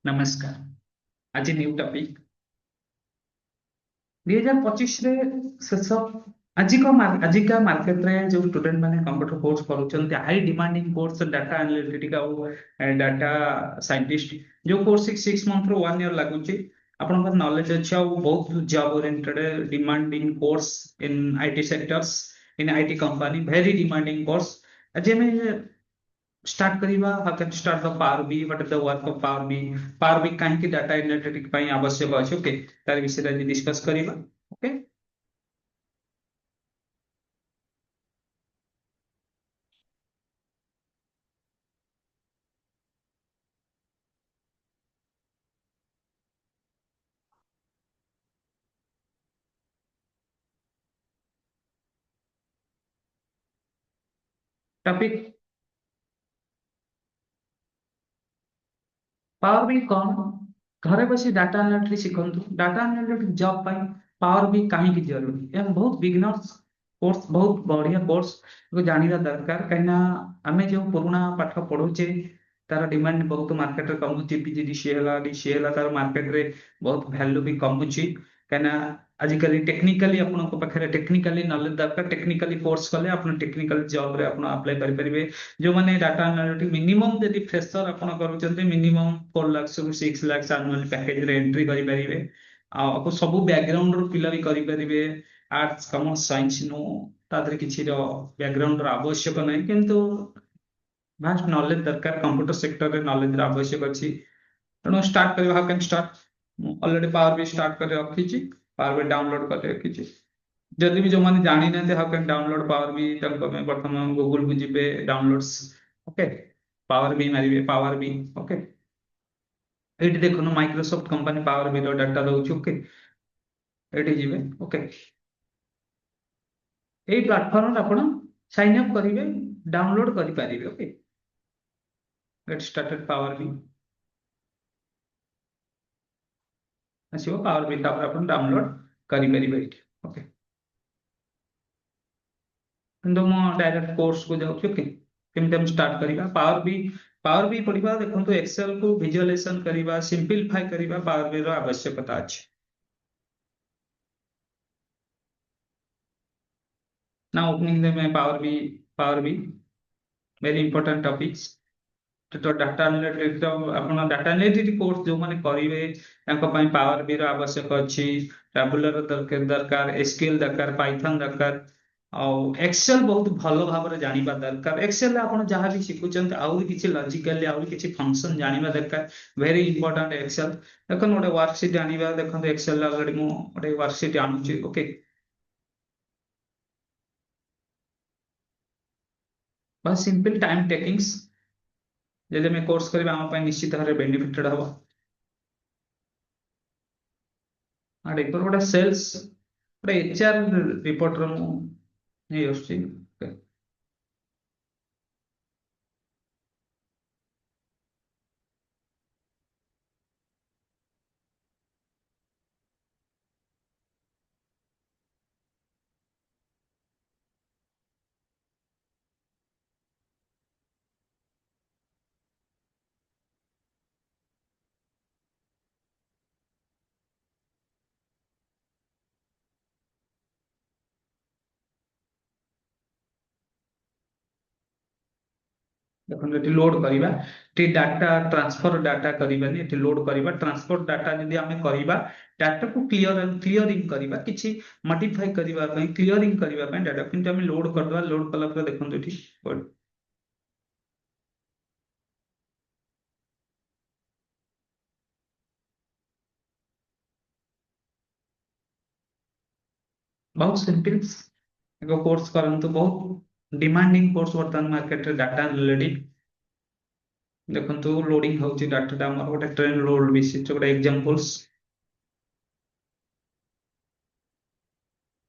नमस्कार। आज new topic 2025 रे शेष आजिका मार्केट रे जो स्टूडेंट माने कंप्यूटर कोर्स करूछन्ते high demanding course data analytic और डाटा साइंटिस्ट जो कोर्स 6 मंथ रो 1 ईयर लागुची आपन नॉलेज अच्छा और बहुत job oriented demanding course in IT sectors in IT company very demanding course आज मैं स्टार्ट करिबा how can start the Power BI what is the work of Power BI काहे कि डाटा एनालिटिक पई आवश्यक अछि ओके तार विषय रे डिस्कस करिबा ओके टॉपिक पावर बी कौन घरे बसी डाटा एनालिटिक्स शिखंतु डाटा एनालिटिक्स जॉब पाई पावर बी काहे की जरूरी एम बहुत बिगिनर्स कोर्स बहुत बढ़िया कोर्स को जानिरा दरकार कहिना आमे जो पुराना पाठ पढुचे तार डिमांड बहुत मार्केट रे कमुची पीजीडीसी हला डीसी हला तार मार्केट रे बहुत वैल्यू भी कमुची कहिना आजिकली टेक्निकली आपन को पाखरे टेक्निकली नॉलेज दरकार टेक्निकली कोर्स कले आपन टेक्निकल जॉब रे आपन अप्लाई करि परिबे जो माने डाटा एनालिटिक्स मिनिमम यदि फ्रेशर आपण करूछन्ते मिनिमम 4 लाख से 6 लाख एनुअल पैकेज रे एंट्री करि परिबे आपको सब बैकग्राउंड रो पिला भी करि परिबे आर्ट्स कॉमर्स साइंस नो तादरे किछि रो बैकग्राउंड रो आवश्यक नै किंतु भास्ट नॉलेज दरकार कंप्यूटर सेक्टर रे नॉलेज रो आवश्यक अछि तेणु स्टार्ट करिबा how can start already power भी स्टार्ट कर रखिछि पावर भी डाउनलोड कर रखिछि जदि भी जो माने जानि नै हाउ कैन डाउनलोड पावर भी तंको में वर्तमान गूगल को जिबे डाउनलोड्स ओके पावर भी मारिबे पावर भी ओके एठी देखुन माइक्रोसॉफ्ट कंपनी पावर भी रो डाटा दउछु ओके एठी जिबे ओके एई प्लेटफॉर्म रे आपण साइन अप करिवे डाउनलोड करि पारिबे ओके गेट स्टार्टेड पावर भी आसीबो पावर भी तापर आपण डाउनलोड करि परिबे एठी ओके କିନ୍ତୁ ମୁଁ ଡାଇରେକ୍ଟ କୋର୍ସକୁ ଯାଉଛି ଓକେ କେମିତି ଆମେ ଷ୍ଟାର୍ଟ କରିବା ପାୱାର ବି ପଢିବା ଦେଖନ୍ତୁ ଏକ୍ସେଲ କୁ ଭିଜୁଆଲାଇଜେସନ କରିବା ସିମ୍ପଲିଫାଇ କରିବା ପାୱାର ବି ର ଆବଶ୍ୟକତା ଅଛି ନା ଓପନିଂ ରେ मैं पावर भी वेरी इंपोर्टेंट टॉपिक्स तो डाटा एनालिटिक्स आपण डाटा एनालिटिक्स कोर्स जो माने करिवे तांको पई पावर भी रो आवश्यक अछि टैबुलर दरकार एसक्यूएल दरकार पाइथन दरकार ଆଉ ଏକ୍ସେଲ ବହୁତ ଭଲ ଭାବରେ ଜାଣିବା ଦରକାର ଏକ୍ସେଲ ଆପଣ ଯାହା ବି ଶିଖୁଛନ୍ତି ଆହୁରି କିଛି ଲଜିକାଲି ଆହୁରି କିଛି ଫଙ୍କସନ ଜାଣିବା ଦରକାର ଭେରି ଇମ୍ପୋର୍ଟାଣ୍ଟ ଏକ୍ସେଲ ଦେଖନ୍ତୁ ଗୋଟେ ୱାର୍କସିଟ୍ ଆଣିବା ଦେଖନ୍ତୁ ଏକ୍ସେଲ ଅଲରେଡି ମୁଁ ଗୋଟେ ୱାର୍କସିଟ୍ ଆଣୁଛି ଓକେ ବାସ୍ ସିମ୍ପଲ ଟାଇମ ଟେକିଂସ୍ ଯଦି ଆମେ କୋର୍ସ କରିବା ଆମ ପାଇଁ ନିଶ୍ଚିତ ଭାବରେ ବେନିଫିटेड ହବ ଆଉ ଏପର ଗୋଟେ ସେଲ୍ସ ଗୋଟେ ଏଚଆର ରିପୋର୍ଟର ମୁଁ ନେଇ ଆସୁଛି देखो ये लोड करिबा टी डाटा ट्रांसफर डाटा करिबानी एटी लोड करिबा ट्रांसफर डाटा यदि हमें करिबा डाटा को क्लियरिंग करिबा किछि मॉडिफाई करिबा पई क्लियरिंग करिबा पई डाटा किंतु हमें लोड करदवा लोड कला पर देखो एटी बहुत सिंपल एगो कोर्स करंतु बहुत डिमांडिंग कोर्स वर्तमान मार्केट रे डाटा एनालिटिक्स देखंतु लोडिंग होची डाटा टा हमर गोटे ट्रेन लोड बेसिस गोटे एग्जांपल्स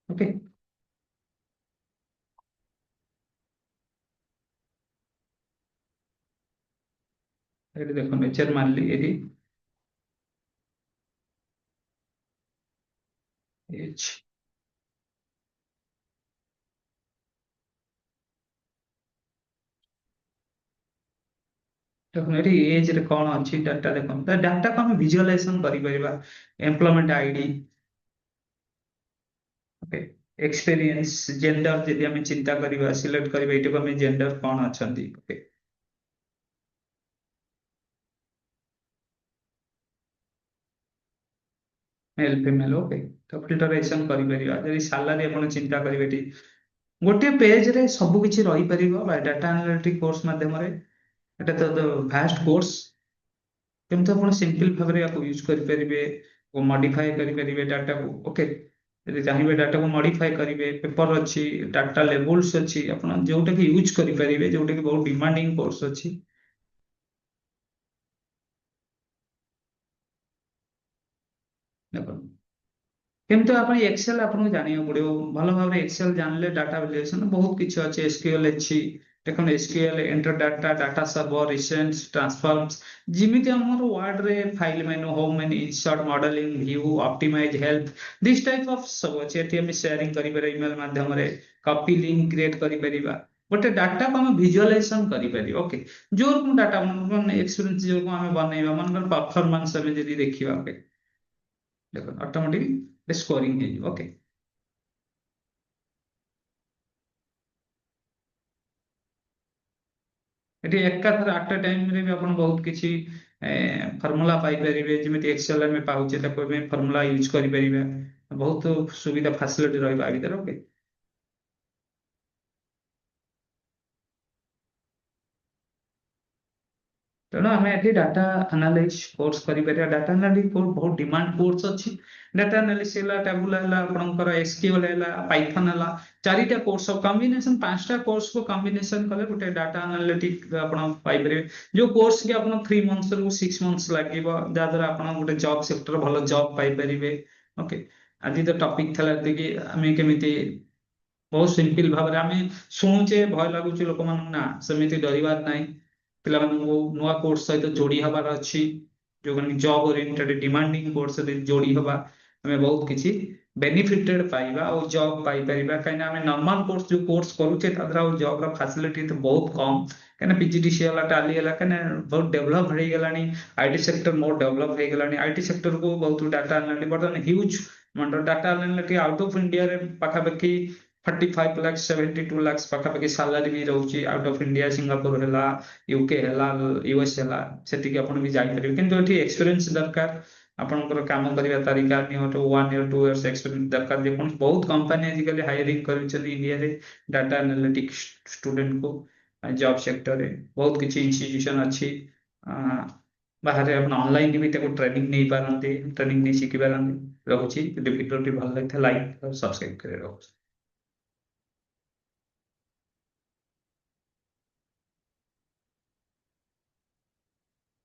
ओके एटी देखो नेचर मानली एटी एच ଦେଖନ୍ତୁ ଏଠି ଏଜ ରେ କଣ ଅଛି ଡାଟା ଦେଖନ୍ତୁ ଡାଟାକୁ ଆମେ ଭିଜୁଆଲାଇଜେସନ କରିପାରିବା employment ID okay experience gender ଯଦି ଆମେ ଚିନ୍ତା କରିବା ସିଲେକ୍ଟ କରିବା ଏଇଟାକୁ ଆମେ ଜେଣ୍ଡର କଣ ଅଛନ୍ତି ଓକେ ମେଲ ଫିମେଲ ଓକେ ତ ଫିଲ୍ଟରେସନ କରିପାରିବା ଯଦି ସାଲାରୀ ଆପଣ ଚିନ୍ତା କରିବେ ଏଠି ଗୋଟିଏ ପେଜ ରେ ସବୁ କିଛି ରହିପାରିବ ବା ଡାଟା ଆନାଲିଟିକ କୋର୍ସ ମାଧ୍ୟମରେ ଏଟା ତ ଭାଷ୍ଟ କୋର୍ସ କେମିତି ଆପଣ ସିମ୍ପଲ ଭାବରେ ୟାକୁ ୟୁଜ କରିପାରିବେ ଓ ମଡିଫାଏ କରିପାରିବେ ଡାଟାକୁ ଓକେ ଯଦି ଚାହିଁବେ ଡାଟାକୁ ମଡିଫାଏ କରିବେ ପେପର ଅଛି ଡାଟା ଲେବୁଲ୍ସ ଅଛି ଆପଣ ଯୋଉଟା କି ୟୁଜ କରିପାରିବେ ଯୋଉଟା କି ବହୁତ ଡିମାଣ୍ଡିଂ କୋର୍ସ ଅଛି ଦେଖନ୍ତୁ କିନ୍ତୁ ଆପଣ ଏକ୍ସେଲ ଆପଣଙ୍କୁ ଜାଣିବାକୁ ପଡିବ ଭଲ ଭାବରେ ଏକ୍ସେଲ ଜାଣିଲେ ଡାଟା ଭ୍ୟାଲୁଏସନ ବହୁତ କିଛି ଅଛି ଏସକ୍ୟୁଏଲ ଅଛି ଦେଖନ୍ତୁ SQL enter data data server recent transforms ଯେମିତି ଆମର ୱାର୍ଡ ରେ file menu home menu insert modelling view optimise help this type of ସବୁ ଅଛି ଏଠି ଆମେ ସେୟାରିଂ କରିପାରିବା ଇମେଲ ମାଧ୍ୟମରେ କପି ଲିଙ୍କ କ୍ରିଏଟ କରିପାରିବା ଗୋଟେ ଡାଟାକୁ ଆମେ ଭିଜୁଆଲାଇଜେସନ କରିପାରିବା ଓକେ ଯୋଉ ଡାଟା ମାନେ ଏକ୍ସପିରିଏନ୍ସ ଯୋଉ ଆମେ ବନେଇବା ମନେକର ପରଫରମାନ୍ସ ଆମେ ଯଦି ଦେଖିବା ଓକେ ଦେଖନ୍ତୁ ଅଟୋମେଟିକ ସ୍କୋରିଂ ହେଇଯିବ ଓକେ ଏଠି ଏକାଥରେ ଆଟ ଏ ଟାଇମରେ ବି ଆପଣ ବହୁତ କିଛି ଫର୍ମୁଲା ପାଇପାରିବେ ଯେମିତି ଏକ୍ସେଲ ଆମେ ପାଉଛେ ତାକୁ ଆମେ ଫର୍ମୁଲା ୟୁଜ କରିପାରିବା ବହୁତ ସୁବିଧା ଫାସିଲିଟି ରହିବ ଆ ଭିତରେ ଓକେ ତେଣୁ ଆମେ ଏଠି ଡାଟା ଆନାଲାଇଜ କୋର୍ସ କରିପାରିବା ଡାଟା ଆନାଲିଟିକ କୋର୍ସ ବହୁତ ଡିମାଣ୍ଡ କୋର୍ସ ଅଛି ଡାଟା ଆନାଲିସିସ୍ ହେଲା ଟାବୁଲା ହେଲା ଆପଣଙ୍କର ଏସକ୍ୟୁଏଲ ହେଲା ପାଇଥନ ହେଲା ଚାରିଟା କୋର୍ସ କମ୍ବିନେସନ ପାଞ୍ଚଟା କୋର୍ସକୁ କମ୍ବିନେସନ କଲେ ଗୋଟେ ଡାଟା ଆନାଲିଟିକ ଆପଣ ପାଇପାରିବେ ଯୋଉ କୋର୍ସ କି ଆପଣ 3 ମନ୍ଥସ ରୁ 6 ମନ୍ଥସ ଲାଗିବ ଯାହା ଦ୍ୱାରା ଆପଣ ଗୋଟେ ଜବ ସେକ୍ଟର ଭଲ ଜବ ପାଇପାରିବେ ଓକେ ଆଜି ତ ଟପିକ ଥିଲା ଏତିକି ଆମେ କେମିତି ବହୁତ ସିମ୍ପଲ ଭାବରେ ଆମେ ଶୁଣୁଛେ ଭୟ ଲାଗୁଛି ଲୋକମାନଙ୍କୁ ନା ସେମିତି ଡରିବାର ନାହିଁ ପିଲାମାନଙ୍କୁ ନୂଆ କୋର୍ସ ସହିତ ଯୋଡି ହବାର ଅଛି ଯୋଉମାନେ ଜବ ଓରିଏଣ୍ଟେଡ ଡିମାଣ୍ଡିଂ କୋର୍ସ ସହିତ ଯୋଡି ହବା ଆମେ ବହୁତ କିଛି ବେନିଫିଟେଡ ପାଇବା ଆଉ ଜବ ପାଇପାରିବା କାହିଁକିନା ଆମେ ନର୍ମାଲ କୋର୍ସ ଯୋଉ କୋର୍ସ କରୁଛେ ତା ଦ୍ୱାରା ଆଉ ଜବର ଫାସିଲିଟି ତ ବହୁତ କମ କାହିଁକିନା ପିଜିଡିସି ହେଲା ଟାଲି ହେଲା କାହିଁକିନା ବହୁତ ଡେଭଲପ ହେଇଗଲାଣି ଆଇଟି ସେକ୍ଟର ମୋର ଡେଭଲପ ହେଇଗଲାଣି ଆଇଟି ସେକ୍ଟରକୁ ବହୁତ ଡାଟା ଆନାଲିଟିକ ବର୍ତ୍ତମାନ ହ୍ୟୁଜ ମାନେ ଡାଟା ଆନାଲିଟିକ ଆଉଟ ଅଫ୍ ଇଣ୍ଡିଆରେ ପାଖାପାଖି 35 lakhs 72 lakhs ପାଖାପାଖି ସାଲାରୀ ବି ରହୁଛି ଆଉଟ ଅଫ୍ ଇଣ୍ଡିଆ ସିଙ୍ଗାପୁର ହେଲା ୟୁକେ ହେଲା ୟୁଏସ୍ ହେଲା ସେଠିକି ଆପଣ ବି ଯାଇପାରିବେ କିନ୍ତୁ ଏଠି ଏକ୍ସପିରିଏନ୍ସ ଦରକାର ଆପଣଙ୍କର କାମ କରିବା ତାରିକା ନିୟମିତ 1 year 2 years ଏକ୍ସପିରିଏନ୍ସ ଦରକାର ଯେକୌଣସି ବହୁତ କମ୍ପାନୀ ଆଜିକାଲି ହାୟରିଂ କରୁଛନ୍ତି ଇଣ୍ଡିଆରେ ଡାଟା ଆନାଲିଟିକ୍ସ ଷ୍ଟୁଡେଣ୍ଟକୁ ଜବ୍ ସେକ୍ଟରରେ ବହୁତ କିଛି ଇନଷ୍ଟିଟ୍ୟୁସନ ଅଛି ଆଁ, ବାହାରେ ଆପଣ ଅନଲାଇନ ବି ତାକୁ ଟ୍ରେନିଂ ନେଇପାରନ୍ତି ଟ୍ରେନିଂ ନେଇ ଶିଖିପାରନ୍ତି ରହୁଛି ଯଦି ଭିଡ଼ିଓଟି ଭଲ ଲାଗିଥାଏ ଲାଇକ୍ ସବସ୍କ୍ରାଇବ କରି ରହୁଛି